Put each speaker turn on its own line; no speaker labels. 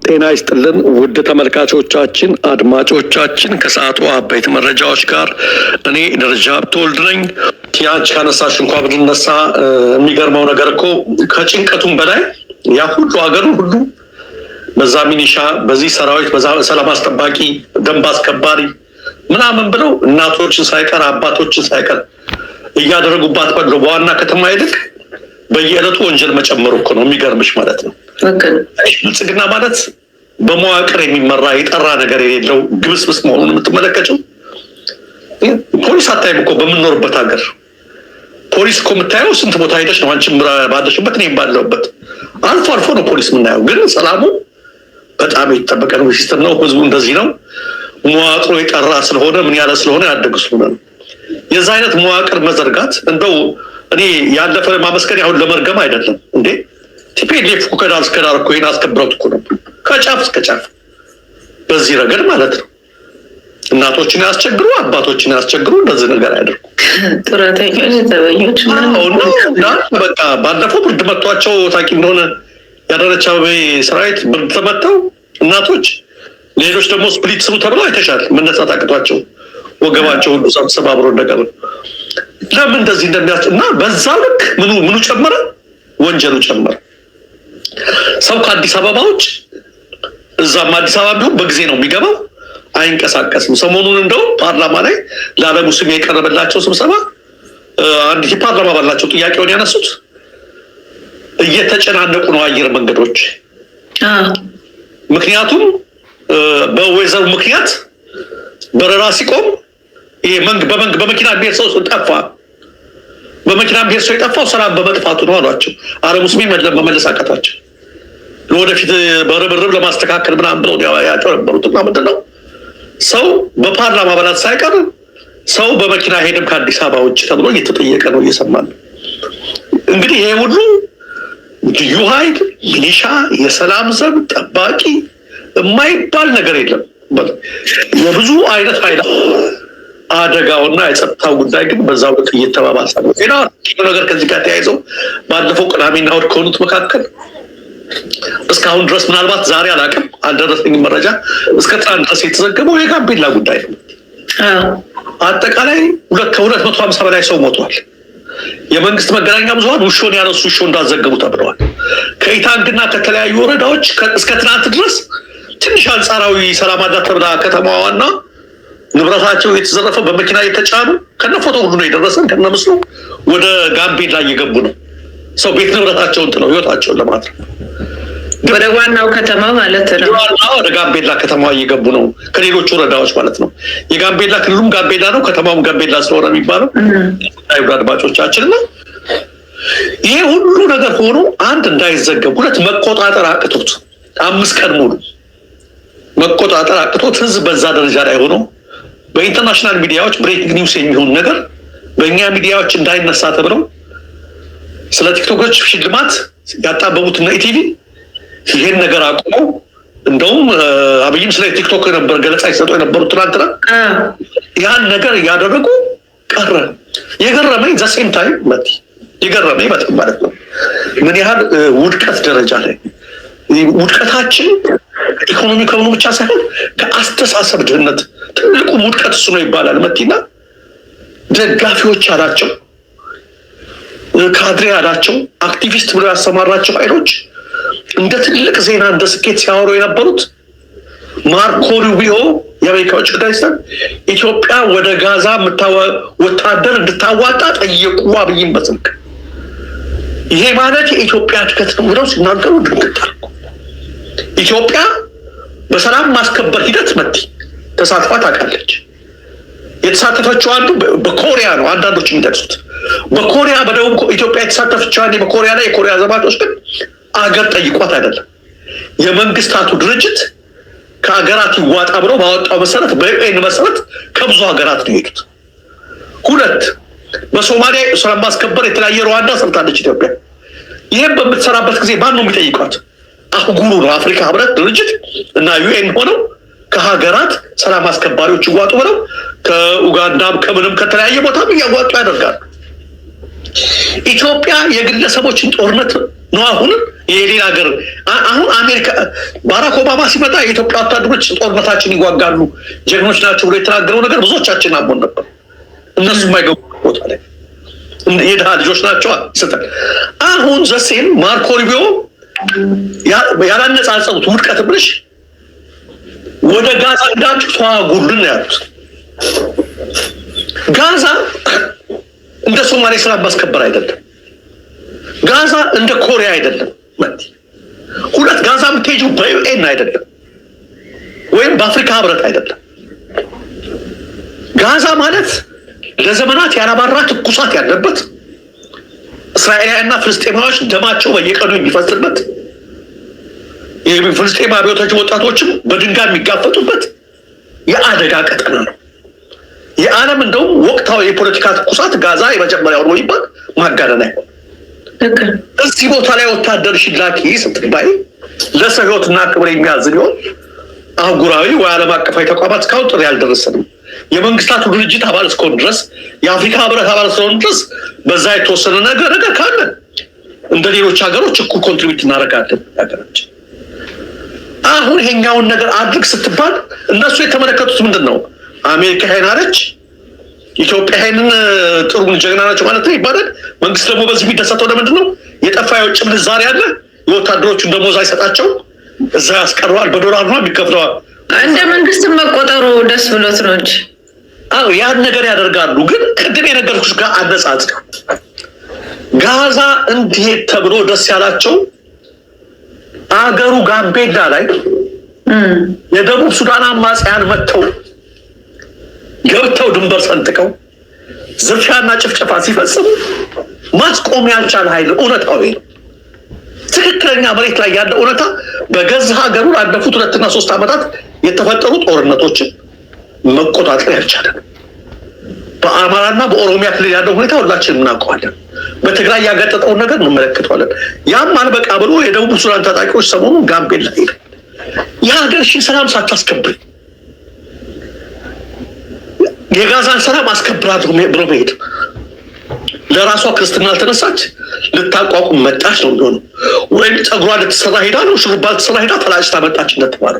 ጤና ይስጥልን ውድ ተመልካቾቻችን አድማጮቻችን፣ ከሰዓቱ አበይት መረጃዎች ጋር እኔ ደረጃ ሀብተወልድ ነኝ። ያንቺ ካነሳሽ እንኳን ብንነሳ የሚገርመው ነገር እኮ ከጭንቀቱም በላይ ያ ሁሉ ሀገሩን ሁሉ በዛ ሚኒሻ፣ በዚህ ሰራዊት፣ በዛ ሰላም አስጠባቂ፣ ደንብ አስከባሪ ምናምን ብለው እናቶችን ሳይቀር አባቶችን ሳይቀር እያደረጉባት ባለው በዋና ከተማ ይልቅ በየዕለቱ ወንጀል መጨመሩ እኮ ነው የሚገርምሽ ማለት ነው። ብልጽግና ማለት በመዋቅር የሚመራ የጠራ ነገር የሌለው ግብስብስ መሆኑን የምትመለከተው ፖሊስ አታይም እኮ በምንኖርበት ሀገር። ፖሊስ እኮ የምታየው ስንት ቦታ ሄደሽ ነው፣ አንቺም ባለሽበት እኔም ባለሁበት አልፎ አልፎ ነው ፖሊስ የምናየው። ግን ሰላሙ በጣም የተጠበቀ ነው፣ ሲስተም ነው፣ ህዝቡ እንደዚህ ነው። መዋቅሩ የጠራ ስለሆነ ምን ያለ ስለሆነ ያደጉ ስለሆነ ነው። የዛ አይነት መዋቅር መዘርጋት እንደው እኔ ያለፈ ማመስገን አሁን ለመርገም አይደለም እንዴ። ቲፒኤልኤፍ እኮ ከዳር እስከ ዳር እኮ ይሄን አስከብረውት እኮ ነው ከጫፍ እስከ ጫፍ በዚህ ረገድ ማለት ነው። እናቶችን ያስቸግሩ፣ አባቶችን ያስቸግሩ፣ እንደዚህ ነገር ያደርጉ።
ጡረተኞች ተበኞች
በቃ ባለፈው ብርድ መቷቸው ታቂ እንደሆነ ያደረች አበቤ ሰራዊት ብርድ ተመተው እናቶች፣ ሌሎች ደግሞ ስፕሊት ስሩ ተብለው አይተሻል። መነሳት አቅቷቸው ወገባቸው ሁሉ ሰባብሮ እንደቀረ ለምን እንደዚህ እንደሚያስ እና በዛው ልክ ምኑ ጨመረ? ወንጀሉ ጨመረ። ሰው ከአዲስ አበባ ውጭ እዛም አዲስ አበባ ቢሆን በጊዜ ነው የሚገባው፣ አይንቀሳቀስም። ሰሞኑን እንደው ፓርላማ ላይ ለዓለሙ ስም የቀረበላቸው ስብሰባ አንድ ፓርላማ ባላቸው ጥያቄውን ያነሱት እየተጨናነቁ ነው አየር መንገዶች። ምክንያቱም በወይዘሩ ምክንያት በረራ ሲቆም በመኪና ብሄር ሰው ጠፋ። በመኪና ብሄር ሰው የጠፋው ሰላም በመጥፋቱ ነው አሏቸው። አረብ ሙስሊም መመለስ አቃታቸው። ለወደፊት በርብርብ ለማስተካከል ምናምን ብለው ያጨረበሩት እና ምንድን ነው ሰው በፓርላማ አባላት ሳይቀር ሰው በመኪና ሄደም ከአዲስ አበባ ውጭ ተብሎ እየተጠየቀ ነው፣ እየሰማን ነው። እንግዲህ ይሄ ሁሉ ልዩ ኃይል፣ ሚሊሻ፣ የሰላም ዘብ ጠባቂ የማይባል ነገር የለም። የብዙ አይነት ኃይል አደጋውና የጸጥታው ጉዳይ ግን በዛው ልክ እየተባባሰ ነው። ሌላ ነገር ከዚህ ጋር ተያይዘው ባለፈው ቅዳሜና እሑድ ከሆኑት መካከል እስካሁን ድረስ ምናልባት ዛሬ አላውቅም አልደረሰኝም መረጃ፣ እስከ ትናንት ድረስ የተዘገበው የጋምቤላ ጉዳይ ነው። አጠቃላይ 250 በላይ ሰው ሞቷል። የመንግስት መገናኛ ብዙኃን ውሾን ያነሱ ውሾ እንዳዘገቡ ተብለዋል። ከኢታንግና ከተለያዩ ወረዳዎች እስከ ትናንት ድረስ ትንሽ አንጻራዊ ሰላም አላት ተብላ ከተማዋና ንብረታቸው የተዘረፈ በመኪና የተጫኑ ከነፎቶ ሁሉ ነው የደረሰን ከነምስሉ ወደ ጋምቤላ እየገቡ ነው። ሰው ቤት ንብረታቸውን ጥለው ህይወታቸውን ለማትረፍ
ወደ ዋናው ከተማ ማለት ነው።
ወደ ጋምቤላ ከተማ እየገቡ ነው ከሌሎች ወረዳዎች ማለት ነው። የጋምቤላ ክልሉም ጋምቤላ ነው፣ ከተማውም ጋምቤላ ስለሆነ የሚባለው አድማጮቻችን ነው። ይሄ ሁሉ ነገር ሆኖ አንድ እንዳይዘገብ፣ ሁለት መቆጣጠር አቅቶት 5 ቀን ሙሉ መቆጣጠር አቅቶት ህዝብ በዛ ደረጃ ላይ ሆኖ በኢንተርናሽናል ሚዲያዎች ብሬኪንግ ኒውስ የሚሆን ነገር በእኛ ሚዲያዎች እንዳይነሳ ተብለው ስለ ቲክቶኮች ሽልማት ያጣበቡት እና ኢቲቪ ይሄን ነገር አቁመው እንደውም አብይም ስለ ቲክቶክ ነበር ገለጻ ይሰጡ የነበሩት ትናንትና ያን ነገር እያደረጉ ቀረ። የገረመኝ ዘሴም ታይም የገረመኝ ማለት ነው ምን ያህል ውድቀት ደረጃ ላይ ውድቀታችን ኢኮኖሚ ከሆኑ ብቻ ሳይሆን ከአስተሳሰብ ድህነት ትልቁ ውድቀት እሱ ነው ይባላል። መቲና ደጋፊዎች አላቸው፣ ካድሬ አላቸው፣ አክቲቪስት ብለው ያሰማራቸው ኃይሎች እንደ ትልቅ ዜና እንደ ስኬት ሲያወሩ የነበሩት ማርኮ ሩቢዮ የአሜሪካ ውጭ ጉዳይ ሚኒስትር ኢትዮጵያ ወደ ጋዛ ወታደር እንድታዋጣ ጠየቁ አብይን በስልክ። ይሄ ማለት የኢትዮጵያ እድገት ነው ብለው ሲናገሩ ድንግጥ አልኩ። ኢትዮጵያ በሰላም ማስከበር ሂደት ተሳትፋ ታውቃለች። የተሳተፈችው አንዱ በኮሪያ ነው። አንዳንዶች የሚጠቅሱት በኮሪያ በደቡብ ኢትዮጵያ የተሳተፈችው አንዱ በኮሪያ ላይ የኮሪያ ዘማቾች ግን አገር ጠይቋት አይደለም። የመንግስታቱ ድርጅት ከሀገራት ይዋጣ ብሎ ባወጣው መሰረት በዩኤን መሰረት ከብዙ ሀገራት ነው የሄዱት። 2 በሶማሊያ ሰላም ማስከበር የተለያየ ሩዋንዳ ሰርታለች ኢትዮጵያ። ይህም በምትሰራበት ጊዜ ማን ነው የሚጠይቋት? አህጉሩ ነው። አፍሪካ ህብረት ድርጅት እና ዩኤን ሆነው ከሀገራት ሰላም አስከባሪዎች ይዋጡ ብለው ከኡጋንዳም ከምንም ከተለያየ ቦታም እያዋጡ ያደርጋሉ። ኢትዮጵያ የግለሰቦችን ጦርነት ነው። አሁን የሌላ ሀገር አሁን አሜሪካ ባራክ ኦባማ ሲመጣ የኢትዮጵያ ወታደሮች ጦርነታችን ይዋጋሉ ጀግኖች ናቸው ብሎ የተናገረው ነገር ብዙዎቻችን አሞን ነበር። እነሱ የማይገቡ ቦታ ላይ የድሃ ልጆች ናቸው ስትል አሁን ዘሴን ማርኮ ሩቢዮ ያላነጻጸሩት ውድቀት ብልሽ ወደ ጋዛ እንዳችሁ ተዋጉልን ያሉት። ጋዛ እንደ ሶማሌ ሰላም ማስከበር አይደለም። ጋዛ እንደ ኮሪያ አይደለም። ሁለት ጋዛ የምትሄጂው በዩኤን አይደለም ወይም በአፍሪካ ህብረት አይደለም። ጋዛ ማለት ለዘመናት ያላባራ ትኩሳት ያለበት እስራኤላውያንና ፍልስጤማውያን ደማቸው በየቀኑ የሚፈስበት የፍልስጤም አብዮቶች ወጣቶችም በድንጋይ የሚጋፈጡበት የአደጋ ቀጠና ነው። የዓለም እንደውም ወቅታዊ የፖለቲካ ትኩሳት ጋዛ የመጀመሪያው ነው ይባል ማጋነን አይሆን። እዚህ ቦታ ላይ ወታደር ሽላኪ ስትባይ ለሰው ህይወትና ክብር የሚያዝን ይሆን? አህጉራዊ ወይ ዓለም አቀፋዊ ተቋማት እስካሁን ጥሪ አልደረሰንም። የመንግስታቱ ድርጅት አባል እስከሆን ድረስ የአፍሪካ ህብረት አባል እስከሆን ድረስ በዛ የተወሰነ ነገር ካለ እንደ ሌሎች ሀገሮች እኩል ኮንትሪቢዩት እናደርጋለን። ሀገራችን አሁን ይሄኛውን ነገር አድርግ ስትባል እነሱ የተመለከቱት ምንድን ነው? አሜሪካ ይሄን አለች፣ ኢትዮጵያ ይሄንን ጥሩ ጀግና ናቸው ማለት ነው ይባላል። መንግስት ደግሞ በዚህ የሚደሰተው ለምንድን ነው? የጠፋ የውጭ ምንዛሪ አለ፣ የወታደሮቹን ደሞዝ አይሰጣቸው፣ እዛ ያስቀረዋል፣ በዶላር ነው የሚከፍለዋል።
እንደ መንግስት መቆጠሩ ደስ ብሎት ነው እንጂ
አዎ ያን ነገር ያደርጋሉ። ግን ቅድም የነገርኩሽ ጋር አነጻጽ ጋዛ እንዴት ተብሎ ደስ ያላቸው አገሩ ጋምቤላ ላይ የደቡብ ሱዳን አማጽያን መጥተው ገብተው ድንበር ሰንጥቀው ዝርፊያና ጭፍጨፋ ሲፈጽሙ ማስቆም ያልቻለ ኃይል እውነታዊ ነው። ትክክለኛ መሬት ላይ ያለ እውነታ በገዛ ሀገሩ ላለፉት 2 እና 3 ዓመታት የተፈጠሩ ጦርነቶችን መቆጣጠር ያልቻለ ነው። በአማራና በኦሮሚያ ክልል ያለው ሁኔታ ሁላችንም እናውቀዋለን። በትግራይ ያገጠጠውን ነገር እንመለከተዋለን። ያም አልበቃ ብሎ የደቡብ ሱዳን ታጣቂዎች ሰሞኑን ጋምቤላ ሄደ። የሀገርሽን ሰላም ሳታስከብር የጋዛን ሰላም አስከብራለሁ ብሎ መሄድ ለራሷ ክርስትና አልተነሳች ልታቋቁም መጣች ነው እንደሆነ ወይም ጸጉሯ ልትሰራ ሄዳ ነው ሹሩባ ልትሰራ ሄዳ ተላጭታ መጣች እንደተባለ